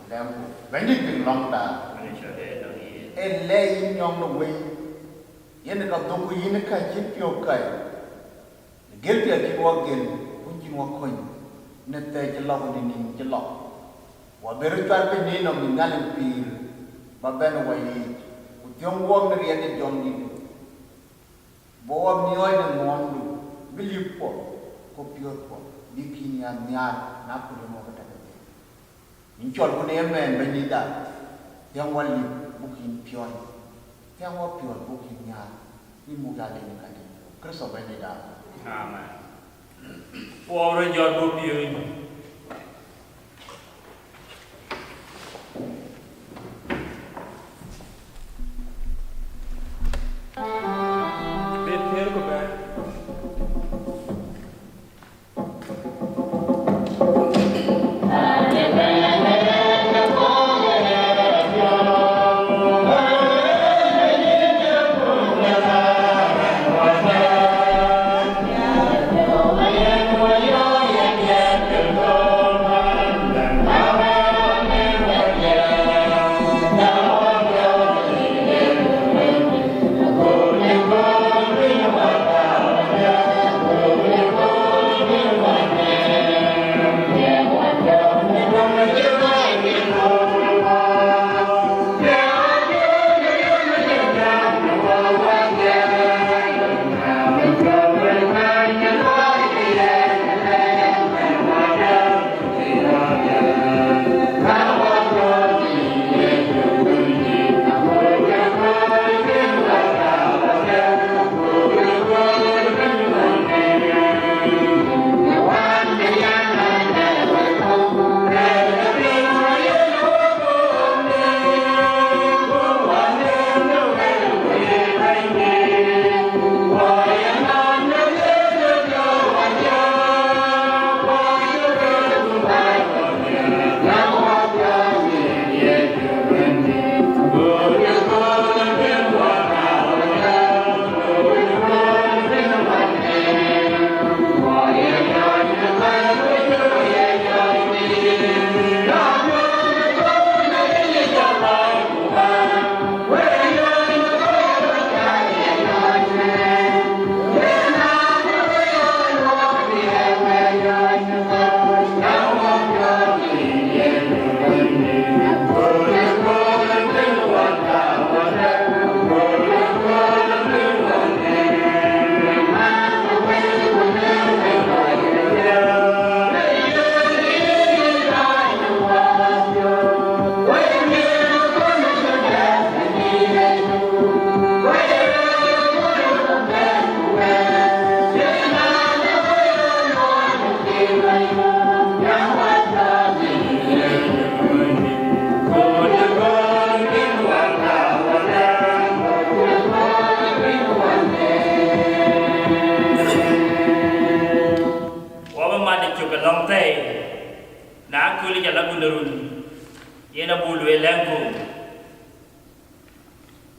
Lam when it been long time. And lay in young way. Yen a doku yin a kajip your kai. The guilty of you again, when you walk coin. Net take a log in the lock. What very trapping in on the Nalin Peel, but ben away. With young woman ready John Lee. Bob New and Mondu, Billy Pop, Copiot, Bikini and Nian, Napoli over in Cholcone and Benida, young one booking pure, young or pure booking yard, we moved out in the country. Chris of Benida. Amen. For your book, you.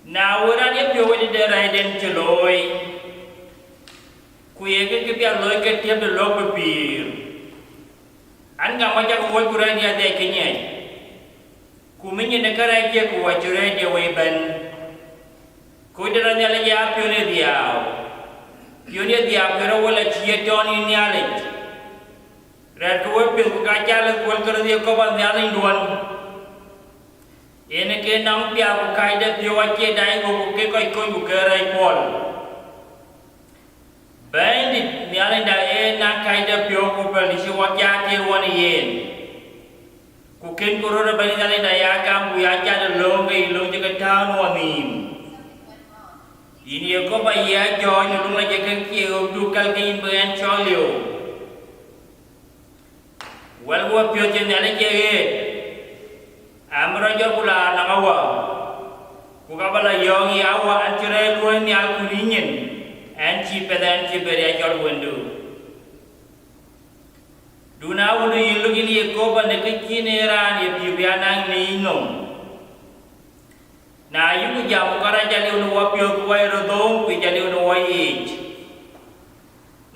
Now, what are you with the identity? Kuya ke dia loy ke tiap de log beer. Anga macam kuat kuran dia ada kenya. Kuminya negara dia kuat curai dia weban. Kuidaran dia lagi apa dia? Pionir dia pero wala cia Tony nialit. Red kuat pil kacau kuat kerja dia kawan nialit duan. Ini ke nam pia kaida dia wajib dai go ke koi bukerai pol. Bandit nialit dah nak kaida pia ko pelisi wajib dia wan yen. Kuken korora bani nialit dah ya kam buaya jadi long jaga tahun wanim. Ini aku bayar join dulu lagi kengkir dukal kein beran cholio. Wal gua pio jenale jere. Amra jo pula nak awak. Ku kabala yongi awak anjere luan ni al kuningen. Anci beria jol wendu. Duna wudu yilu gini ko bande kekineran ye bianang ni nom. Na yuku jam kara jali unu wapio kuwai rodong pi jali unu wai.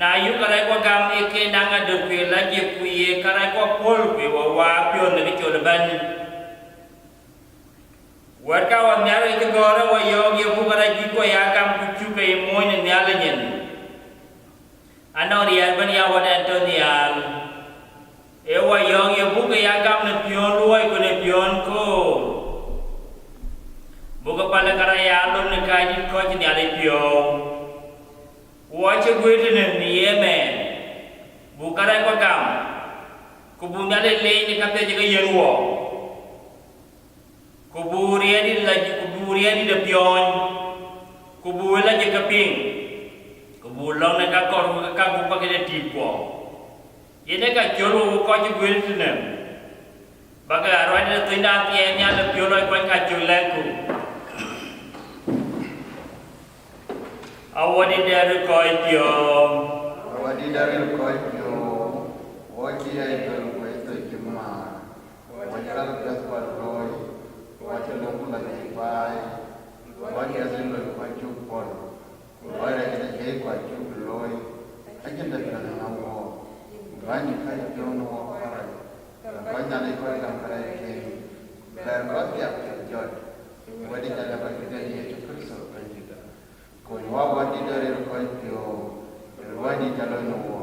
Na yuku kara kwa gam eke nanga dokwe lagi kuye kara kwa pol pi wapio negi chodeban Warka wa nyara ite gore wa yogi bukara jiko ya kam kuchuka imoine nyalenyen. Ana rian ban ya wada Antonial. Ewa yogi buka ya kam ne pion luai ko ne pion ko. Buka pala karaya alun ne kaji ko jini ale pion. Wache gwete ne yemen. Bukara ko kam. Kubunya le ni kate jaga yenwo. Kuburia di de pion. Kubuela je kaping. Kubulong na ka kor ka bu pa ke tipo. Yene ka jolo ko je gwel tene. Baga arwa de tinda tie nya le piolo ko ka julenku. Awadi dari ko ipio. Awadi dari ko ipio. Wati ay ko ito kima. Wati ka gaspar roy. Wati lo ko la bai. Wati asin lo ko chupon. Wala ina ke ko chuloy. Ajenda kana na wo. Bani kai jono wo para. Bani ale ko ka para ke. Dar ko ya jot. Wadi kala ba ke ni chukriso kanjida. Ko wa wadi dare ko ipio. Wadi kala no wo.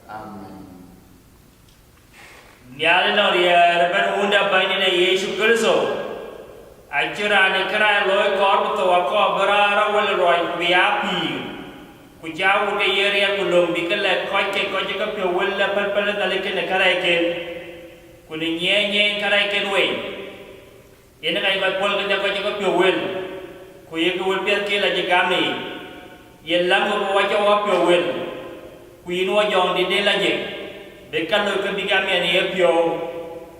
Amen. Nyale no dia ban unda bani na Yesu Kristo. Ajira ne kra loy kor to ko barara wal roy biapi. Ku jawu de yere ko lombi kala ko ke ka pe wala pal pal dale ke ne kara ke. Ku ni nye kara ke we. Yene kai ba pol ke ko pe wel. Ku ye ko wel pe ke la je gamni. Yelang ko wacha wa pyo wel kuin wa jong di de la je be kan lo ke bigami ani pyo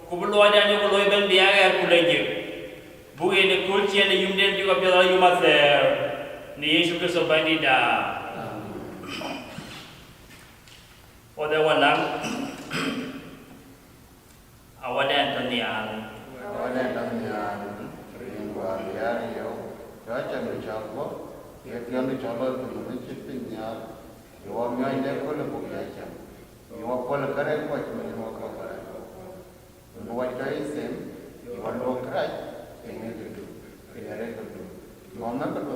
ku bu lo da ni ko lo ben dia ga ku le je bu ene ko chi ene yum den ju ko pyo yu ma ser ni Yesu Kristo bandida oda walang awada Antonial ringwa ya yo cha mi cha ko ye pion ni chalo to ni chipping ya yo mi ai ne ko le ko ya cha yo ko le kare ko chi ni mo ko kare no wa kai sem yo lo krai e ne de e re ko no na ko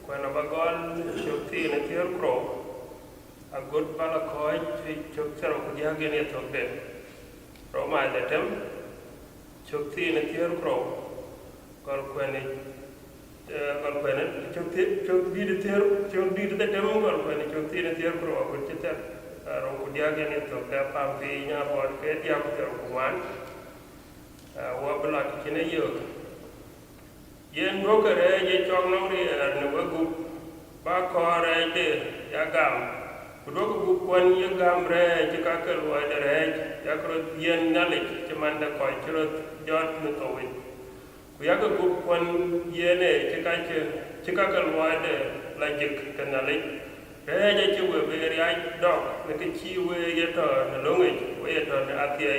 When Abagon Shokti and a Tier Crow, a good Balakoi, Chokter of Yagan at Hotel. Roma the Tem, Chokti and a Tier Crow, Golquenet, Chokti the Tier, Chokti the Tem, Golquenet, Chokti and a Tier Crow, which is that Rokudiagan at Hotel, Pampina, or Ketia, one, Wabla Kinayok. Yen broker, ye chong no rear, no good, Bakor, Yagam. Kudoku Bukwan Yagam Re, Chikakal, Wide Reg, Yakrot Yen Nalik, Chamanda Koi, Chirot, Jot Nutowin. Kuyaka Bukwan Yene, Chikakal Wide, Lajik, Kanalik. Reja Chiwe, very eye dog, Nakachi, where yeto, the longage, where on the Atia.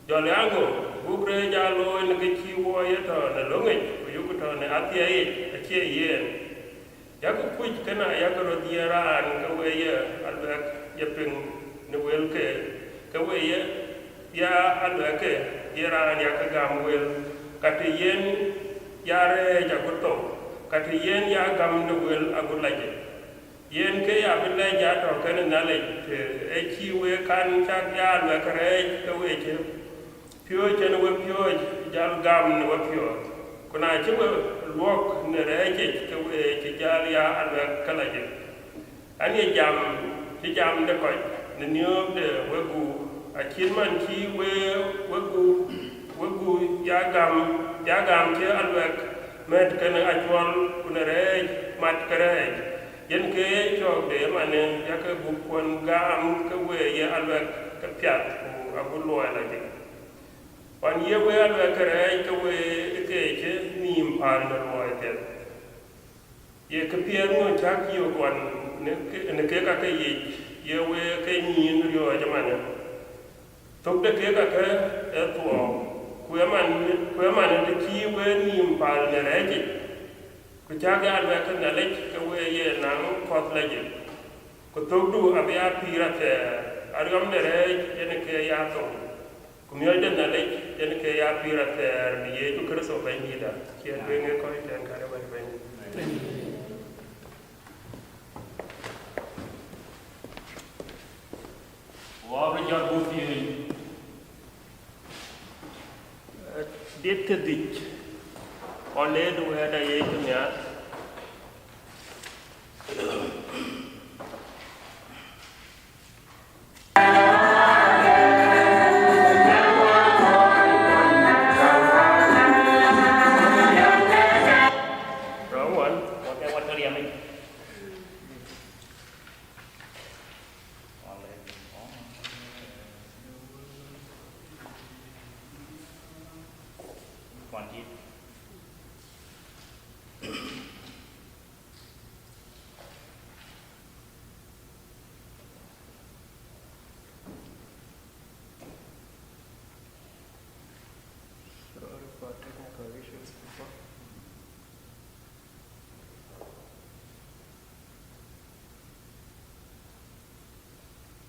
Joliango, Bubre Jalo, Nakachi, where yeto, the longage, Yukuton, the Atia, a cheer yen. Yaku puj kana yakaro diara an kawaya albak yaping nuwelke kawaya ya albake diara an yakagam wel katiyen yare jagoto katiyen ya gam nuwel agulaje yen ke ya billahi ja to kana nale e chiwe kan chak ya albakare kawaje pyo chen we pyo jal gam no pyo kuna chiwe walk ne reje ke jalia alwa kalaje ani jam de ko ne nyob de wegu a chinman chi wegu yagam ke alwa met kana atwal kuna rej mat kare yen ke chok de mane yaka bu kon gam ke we ye alwa ka pyat abulo alaje wan ye we alwa kare ke we ke nim par no moite ye ke pier mo chak yo kwan ne ke ka ke ye we ke ni yo jamana tok de ke ka ke e to ku man de ki we nim par ne reji ku chak ya alwa ke na le ke we ye nang kot leje ku tok du abya pirate argam de reji ne ke ya to kumyo de na le yen ke ya pirate ni ye tu kerso benida kien benge ko ten kare ban ben wa be jot bu fi det dit ole du hada ye tunya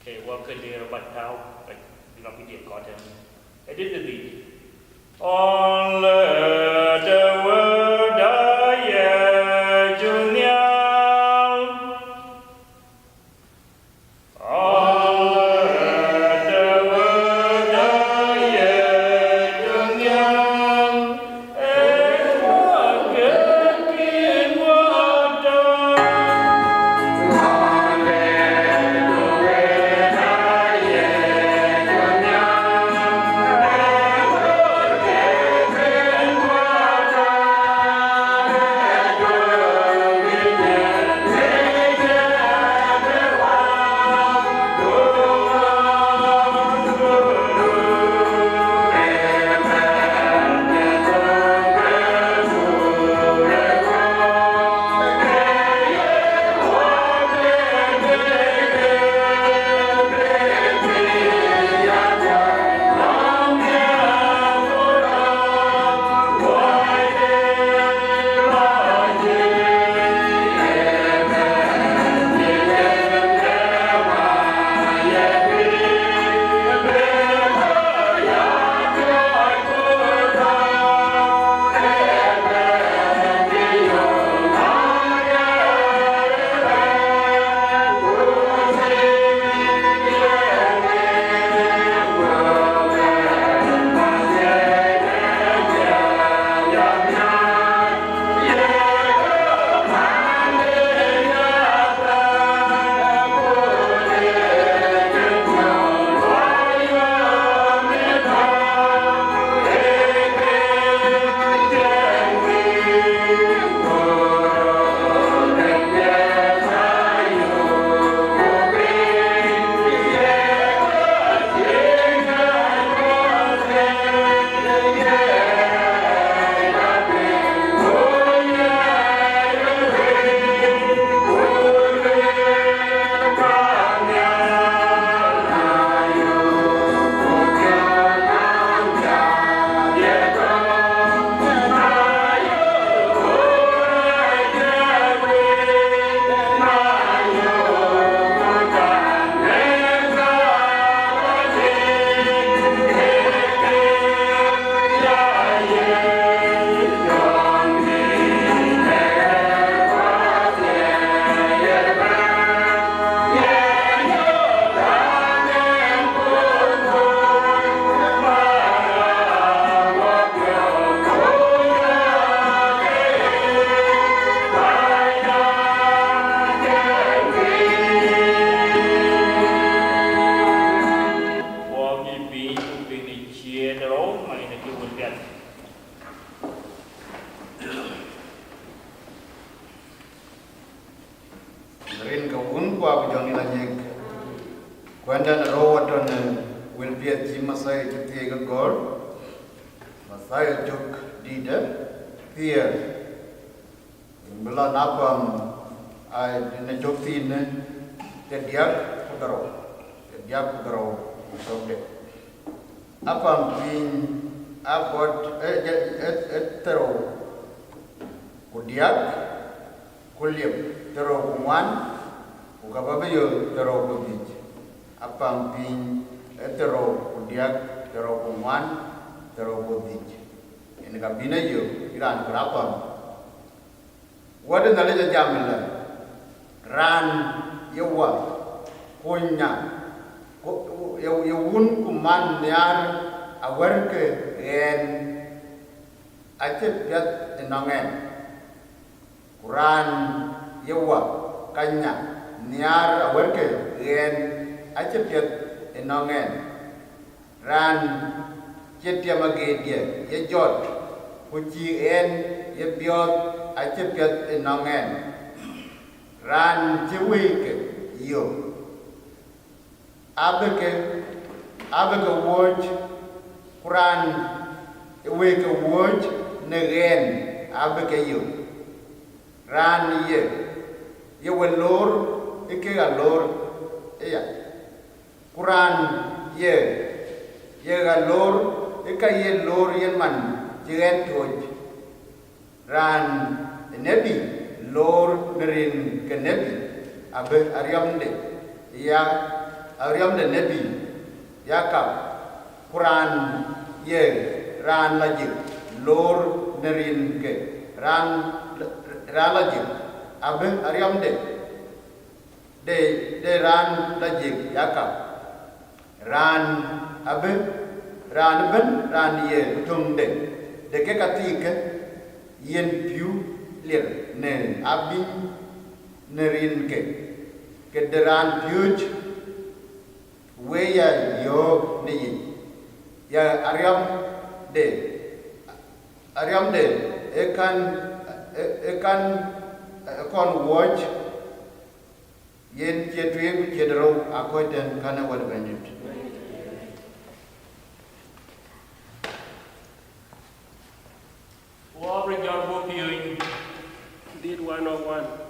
Okay, welcome to your butt cow. Like, you know, we did got him. I did the beat. On the word I junior. Junior. Quando na roa ton will be a Masai to take a goal. Masai took leader. Here. Mula napam ai na jokti ne te diak putaro sokde apam pin abot tero kudiak kuliep tero kuman ukababeyo tero kubij apam pin tero kudiak tero kuman tero kubij ini kabina yo iran berapa Wada nalaja jamila ran yawa kunya yawun kuman nyar awarke en acep yat enongen kuran yawa kanya nyar awarke en acep yat enongen ran cetia magedia ye jot kuci en ye biot Acipet enongen ran ciwike yo abeke woj kuran wike woj negen abeke yo ran ye welor ike galor iya kuran ye galor ike ye lor yen man jigen toj ran nebi lor nerin ke nebi abe ariamde nebi yakap Quran ye ran lagi lor nerin ke ran lagi abe ariamde de ran lagi yakap ran abe ran ben ran ye tungde de ke katike yen piu lir ne abin nerin ke deran piuj weya yo ni ya ariam de ekan kon watch yen jetwe jedro akoten kana wal benjit Bring your book viewing. Did 101.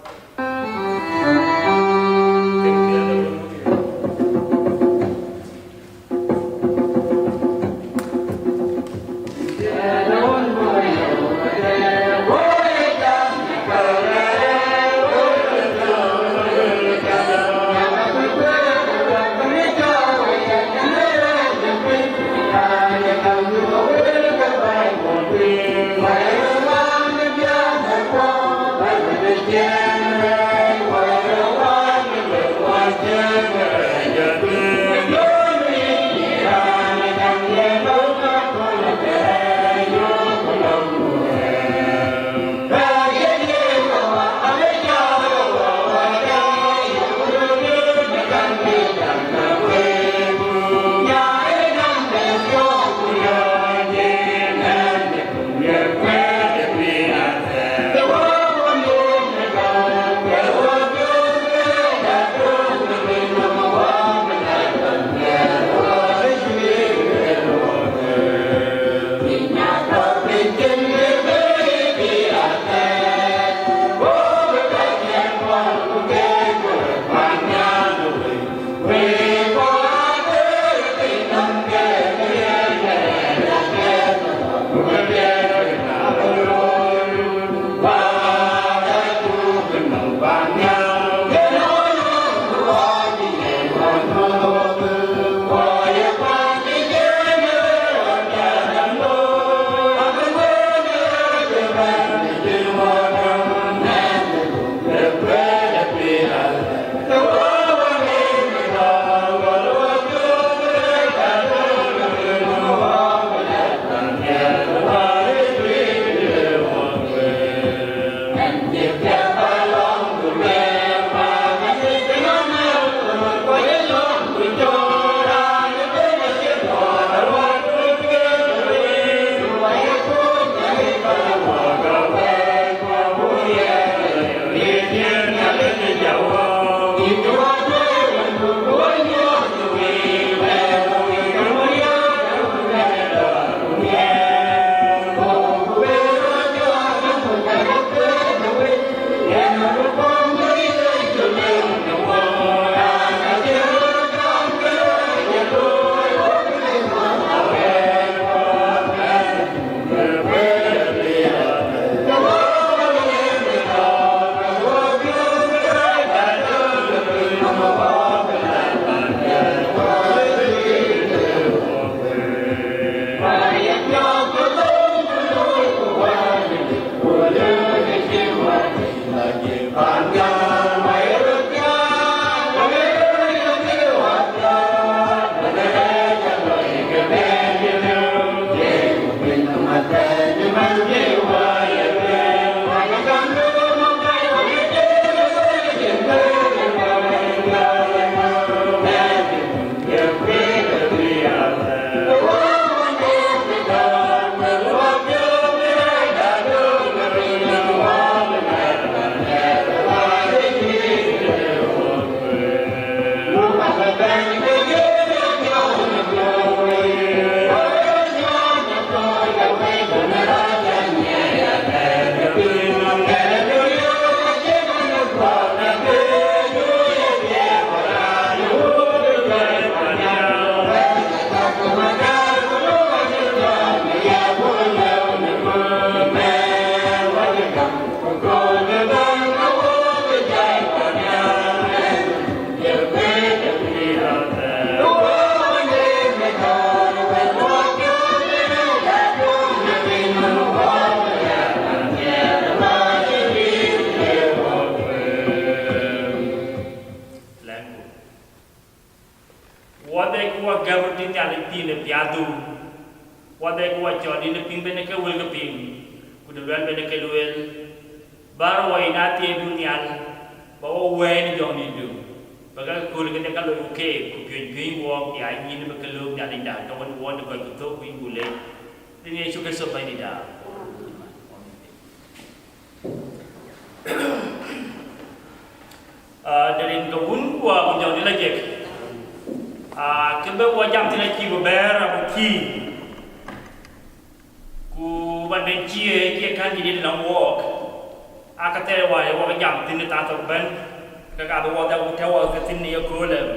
Wadai kuat jadi leping benda ke wel keping, kuduan benda ke luel, baru wai nanti dunian, bawa wen jong itu, bagai kul kena kalau oke, kupion kuing wong ya ini berkelum dan indah, kawan wong dekat betul kuing boleh, ini suka sopai tidak. Dari kebun kuah menjauh di lagi. Kembali wajah tidak kibu ber apa ki. Ku banding cie kan jadi dalam walk. Kata wajah jam tidak tahu ben. Kakak bawa tahu ke sini aku lem.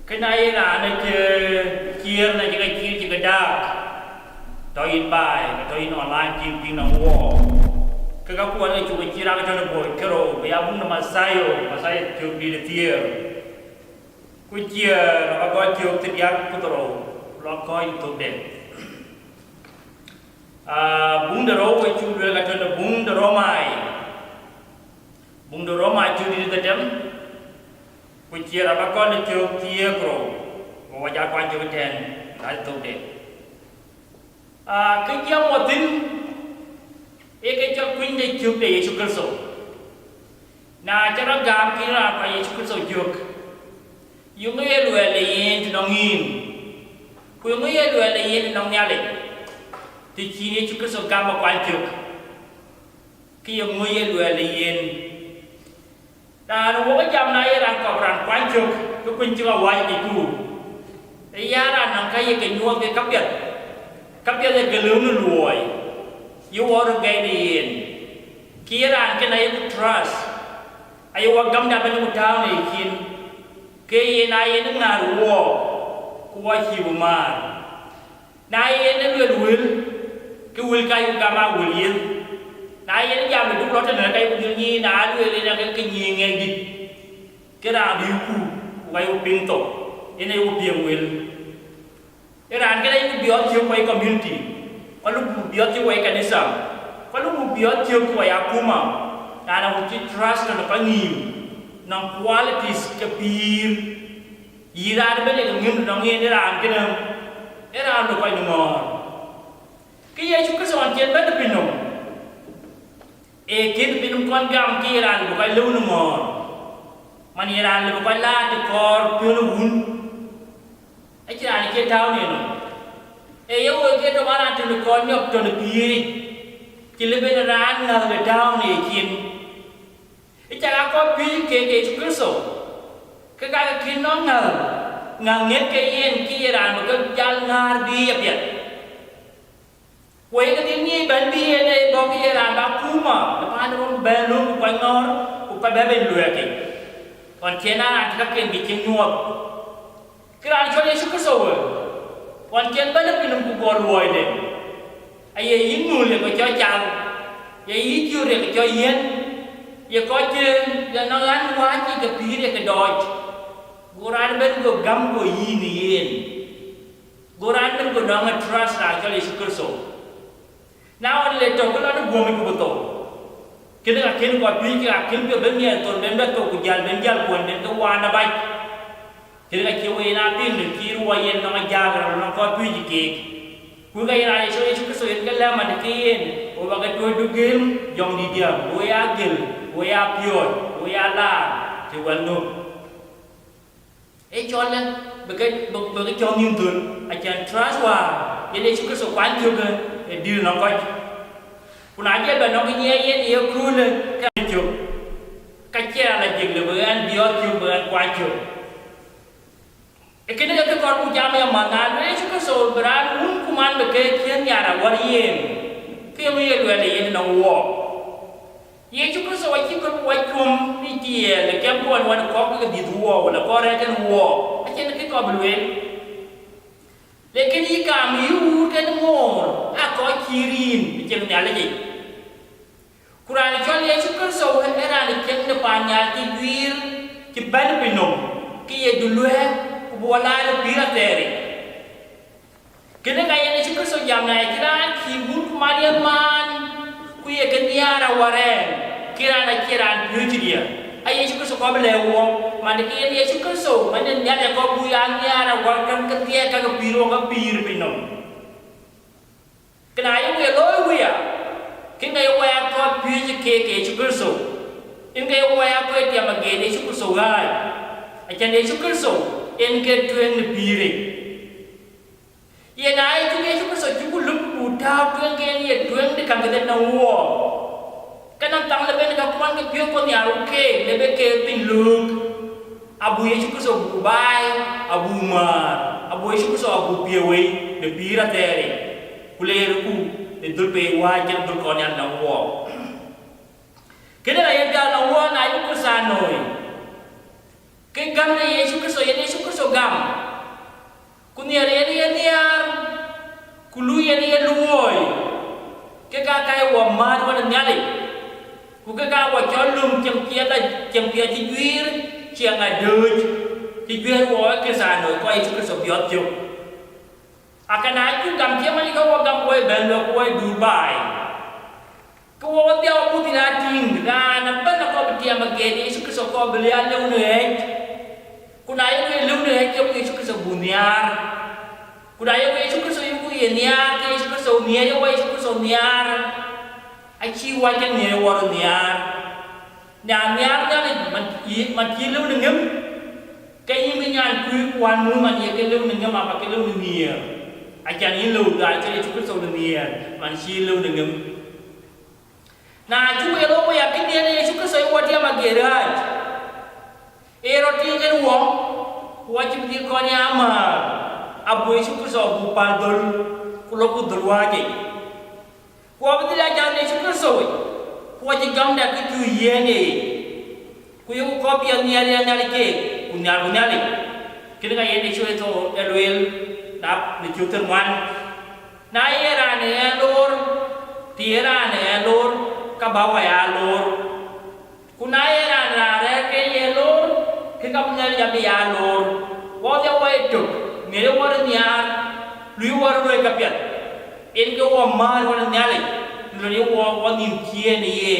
Kenai lah nak kier nak jaga kier jaga dak. Toin bay, toin online ping dalam walk. Kakak kuat ni cuba kira macam boy kero, biar pun nama saya cuba di tier. Kuciar, apa kau cuba terdiak putero, lokoi itu deh. Bung dero, cuba kata bung dero mai cuba di dalam. Kuciar, apa kau cuba tier kero, wajah kau cuba ten, itu deh. Kerja motin. Ek cak kuin de juk de Yesus Kristus. Na cara gam kira apa Yesus Kristus juk. Yung ye lu le yin nongin. Ku yung ye lu le yin nong nya le. Ti chi Yesus Kristus gam ma kwan juk. Ki yung ye lu le yin. Na no wo jam na ye ran ko ran kwan juk. Ku kun chu wa di ku. Ya ran nang kai ke nuo ke kapyat. Kapyat le gelung nu luoi. You want to get in. Kira kan ayu trust. Ayu wagam dah benda mutau ni kin. Kaya ayu ni ngaruh. Kuat hiu mar. Ayu ni luil. Kuil kayu gama luil. Ayu ni jam itu kalau terus kayu luil ni. Ayu ni nak kenying lagi. Kira biuku. Kayu pinto. Ini ayu biang luil. Kira kan ayu biar hiu kayu community. Kalau biar cuai kanisa, kalau biar cuai aku mah, karena uji trust dan panggiu, nang qualities kebir, ira ada banyak ngem nang ini era ada kau nomor, kaya juga seorang jen banyak pinum, jen pinum kuan gam kira ada kau lu nomor, mani era ada kau lah dekor pinum, kira ada tahu ni no. Yo ke to mana tu kon nyop to pi ki le ben ran na le down ni kin cha ko pi ke Yesus Kristus ke ka kin no nget ke yen ki ran ma ko jal ngar bi ya pet we ke ni ban bi ne bo ki ran ba kuma pa no ben lu ko ngor ku pa be ben lu ya ki kon chena ka ken bi kin nyop ki ran cho Yesus Kristus Wan kian balik minum kubur luai deh. Ayah ini le kau jauh, ayah ini jauh le kau yen, ya kau jen, ya nangan wajib kepir ya kedoj. Goran ben kau gam kau ini yen, goran ben kau nangan trust lah kalau Yesus Kristus. Now le tu kalau ada buami kau betul, Kini akin ko pi ki akin pe ben ye ton ben bet ko ku jal ben jal ko ben ko wa na bai. Kini ka kiwe na pin ni ki ru wa yen na ma jagra na ko pi ji ke. Ku ga ina so Yesu Kristo yen ka la ma de ke yen. O ba ga to du gem yong di dia. O ya gel, o ya pio, o ya la te wan no. E chon la ba ga chon nim tun a chan trust wa yen Yesu Kristo kwan tu ga e dil na ko. Kuna dia ba no ke ye yen ye kru le ka chu. Ka cha la jing le ban bio chu ban kwa chu. E kini ka ko ku jam ya mana Yesu Kristo beran un kuman be ke kien ya ra war yen. Ke me ye le yen na wo. Yesu Kristo wa ki ko wa kum ni tie le ke ko wan ko ka di wo wala ko re kan wo. A chen ke ko belwe. Lekin ika miu kan mor a ko kirin chen ya le ji. Kurang chon Yesu Kristo era ni chen ne pa nya ti wir ki ban pinom ki ye dulwe ku wala le pira tere. Kene ka Yesu Kristo jam na kira ki bun Maria man ku ye kan yara waren kira na kira pi dia. Ai Yesu Kristo ko bele wo man ki Yesu Kristo man ne ya ko bu ya yara war kan ka tie ka piro ka pir pinom. Kena ye we lo we ya. Kinh ngày qua có pi ji ke Yesu Kristo. In ngày qua có dia ma ge Yesu Kristo gai. A chan Yesu Kristo en ke tuen ni pire. Ye nai tu Yesu Kristo ju lu pu ta tuen ke ye tuen de kam ke na wo. Kanam tang le ben ka kwan ke pio ko nya ru ke le be ke pin luk. Abu Yesu Kristo bu bai, abu ma, abu Yesu Kristo abu pie we de pira tere. Kule ku de dulpe wa jan dul ko nyan na wo. Kene la yenda na wo na yu ko sa noi. Ke gam na Yesu Kristo Yesu Kristo gam. Kunia re niar kulu ye luoi. Ke ka kai wa ma wa na nyali. Ku ke ka wa cholum chem kia ti gwir chiang a duj. Ti gwir wo ke sa noi ko Yesu Kristo biot jo. Akan aku gam dia mali kau gam kau bendo kau Dubai. Kau dia aku tidak ting. Dan apa nak kau berdia magedi Yesu Kristo kau beli alu nih. Kunaya kau alu nih kau Yesu Kristo bunyar. Kunaya kau Yesu Kristo ibu niar Yesu Kristo niar kau Yesu Kristo niar. Aci wajan niar waru niar. Niar ni man kilu nengem. Kau minyak kui kuan mu man ye kilu nengem apa kilu niar. Akan ilu dah jadi cukup saudara man silu dengan. Nah cukup elo pun yakin dia ni cukup saya buat dia magerat. Roti kan uang wajib dia kau ni amal. Abu cukup saya bupal dol kulo kudol wajib. Kau betul aja ni cukup saya. Kau wajib jam dah kita ye ni. Kau yang kau biar nyari ke, punya. Kita kan ye ni cukup itu elwel. Nap ni chuter man na era ne lor tiera ne lor ka bawa ya lor kuna era na re ke ye lor ke kam ne ya lor wo dia wa tu ne le war nya lui war ro ka pet en ke wo ma ro nya le lo ni wo nim tie ne ye